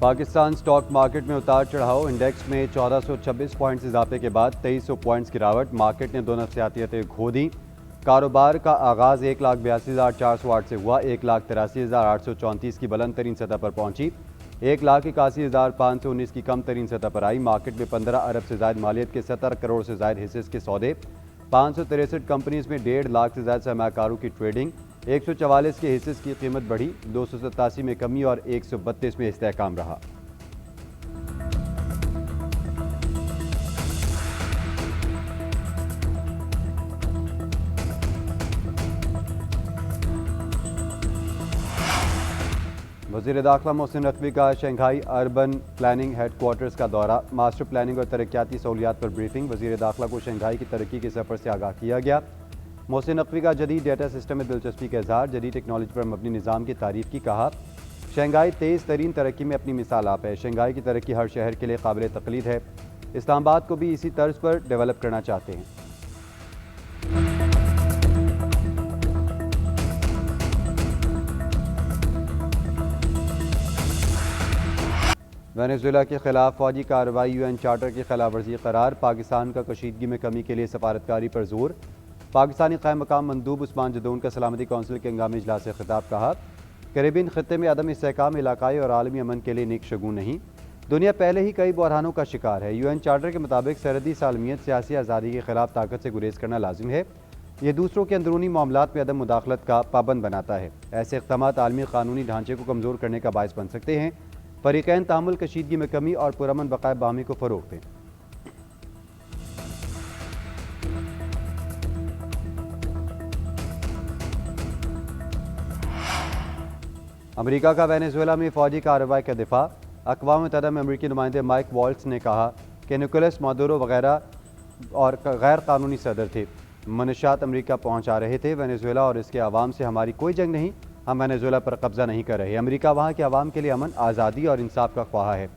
Pakistan stock market میں اتار چڑھاؤ، انڈیکس میں 1426 پوائنٹس اضافے کے بعد 2300 پوائنٹس گراوٹ، مارکیٹ نے دو نفسیاتیتیں کھو دیں۔ کاروبار کا آغاز 1,82,408 سے ہوا، 1,83,834 کی بلند ترین سطح پر پہنچی، 1,81,519 کی کم ترین سطح پر آئی۔ مارکیٹ میں 15 ارب سے زائد مالیت کے 70 کروڑ سے زائد حصص کے سودے، 563 کمپنیز میں 1.5 لاکھ سے زائد سرمایہ کاروں کی ٹریڈنگ، 144 کے حصص کی قیمت بڑھی، 287 میں کمی اور 132 میں استحکام رہا۔ وزیر داخلہ محسن نقوی کا Shanghai urban planning headquarters کا دورہ، ماسٹر پلاننگ اور ترقیاتی سہولیات پر بریفنگ۔ وزیر داخلہ کو شنگھائی کی ترقی کے سفر سے آگاہ کیا گیا۔ محسن نقوی کا جدید ڈیٹا سسٹم میں دلچسپی کا اظہار، جدید ٹیکنالوجی پر مبنی نظام کی تعریف کی، کہا شنگھائی تیز ترین ترقی میں اپنی مثال آپ ہے، شنگھائی کی ترقی ہر شہر کے لیے قابل تقلید ہے، اسلام آباد کو بھی اسی طرز پر ڈیولپ کرنا چاہتے ہیں۔ وینزویلا کے خلاف فوجی کارروائی UN چارٹر کی خلاف ورزی قرار، پاکستان کا کشیدگی میں کمی کے لیے سفارتکاری پر زور۔ پاکستانی قائم مقام مندوب عثمان جدون کا سلامتی کونسل کے ہنگامی اجلاس سے خطاب، کہا کیریبین خطے میں عدم استحکام علاقائی اور عالمی امن کے لیے نیک شگون نہیں، دنیا پہلے ہی کئی بحرانوں کا شکار ہے۔ UN چارٹر کے مطابق سرحدی سالمیت، سیاسی آزادی کے خلاف طاقت سے گریز کرنا لازم ہے، یہ دوسروں کے اندرونی معاملات میں عدم مداخلت کا پابند بناتا ہے۔ ایسے اقدامات عالمی قانونی ڈھانچے کو کمزور کرنے کا باعث بن سکتے ہیں۔ فریقین تحمل کشیدگی میں کمی اور پرامن بقائے باہمی کو فروغ دیں۔ امریکہ کا وینزویلا میں فوجی کارروائی کا دفاع، اقوام متحدہ میں امریکی نمائندے مائک والٹز نے کہا کہ نکولس مادورو وغیرہ اور غیر قانونی صدر تھے، منشیات امریکہ پہنچا رہے تھے۔ وینزویلا اور اس کے عوام سے ہماری کوئی جنگ نہیں، ہم وینزویلا پر قبضہ نہیں کر رہے، امریکہ وہاں کے عوام کے لیے امن، آزادی اور انصاف کا خواہاں ہے۔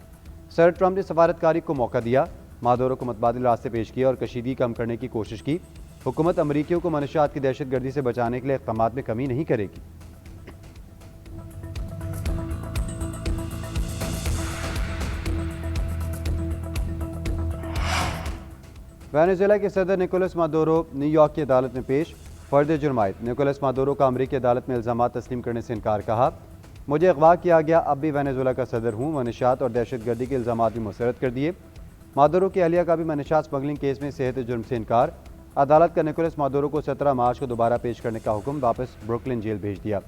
صدر ٹرمپ نے سفارتکاری کو موقع دیا، مادورو کو متبادل راستے پیش کیے اور کشیدگی کم کرنے کی کوشش کی۔ حکومت امریکیوں کو منشیات کی دہشت گردی سے بچانے کے لیے اقدامات میں کمی نہیں کرے گی۔ وینزویلا کے صدر نکولس مادورو نیو یارک کی عدالت میں پیش، فرد جرم عائد۔ نکولس مادورو کا امریکی عدالت میں الزامات تسلیم کرنے سے انکار، کہا مجھے اغوا کیا گیا، اب بھی وینزویلا کا صدر ہوں، منشیات اور دہشت گردی کے الزامات بھی مسترد کر دیے۔ مادورو کی اہلیہ کا بھی منشیات سمگلنگ کیس میں صحت جرم سے انکار۔ عدالت کا نکولس مادورو کو 17 مارچ کو دوبارہ پیش کرنے کا حکم، واپس بروکلن جیل بھیج دیا۔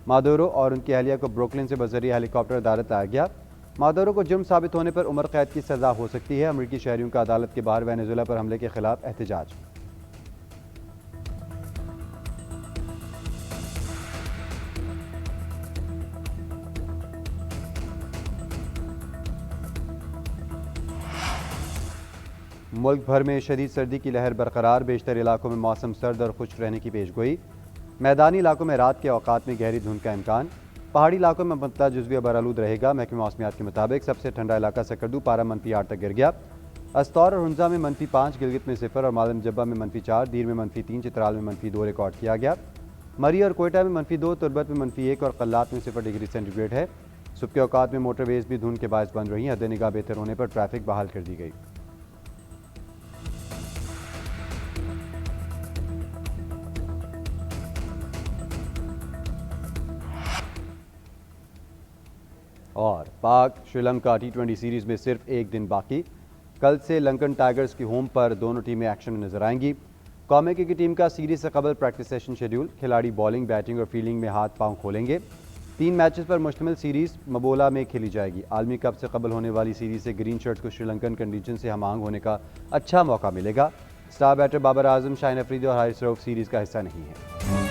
مادورو اور ان کی اہلیہ کو بروکلن سے بذریعہ ہیلی کاپٹر عدالت لایا گیا۔ مادورو کو جرم ثابت ہونے پر عمر قید کی سزا ہو سکتی ہے۔ امریکی شہریوں کا عدالت کے باہر وینزویلا پر حملے کے خلاف احتجاج۔ ملک بھر میں شدید سردی کی لہر برقرار، بیشتر علاقوں میں موسم سرد اور خشک رہنے کی پیشگوئی، میدانی علاقوں میں رات کے اوقات میں گہری دھند کا امکان، پہاڑی علاقوں میں منطقہ جزوی برآلود رہے گا۔ محکمہ موسمیات کے مطابق سب سے ٹھنڈا علاقہ سکردو، پارہ -8 تک گر گیا۔ استور اور ہنزا میں -5، گلگت میں 0 اور معدن جبہ میں -4، دیر میں -3، چترال میں -2 ریکارڈ کیا گیا۔ مری اور کوئٹہ میں -2، تربت میں -1 اور قلات میں 0 ڈگری سینٹی گریڈ ہے۔ صبح کے اوقات میں موٹر ویز بھی دھند کے باعث بند رہی، حد نگاہ بہتر ہونے پر ٹریفک بحال کر دی گئی۔ اور پاک شری لنکا T20 سیریز میں صرف ایک دن باقی، کل سے لنکن ٹائیگرز کی ہوم پر دونوں ٹیمیں ایکشن میں نظر آئیں گی۔ قومی کرکٹ ٹیم کا سیریز سے قبل پریکٹس سیشن شیڈول، کھلاڑی بالنگ، بیٹنگ اور فیلڈنگ میں ہاتھ پاؤں کھولیں گے۔ 3 میچز پر مشتمل سیریز مبولا میں کھیلی جائے گی۔ عالمی کپ سے قبل ہونے والی سیریز سے گرین شرٹس کو شری لنکن کنڈیشن سے ہم آہنگ ہونے کا اچھا موقع ملے گا۔ سٹار بیٹر بابر اعظم، شاہین افریدی اور حارث رؤف سیریز کا حصہ نہیں ہے۔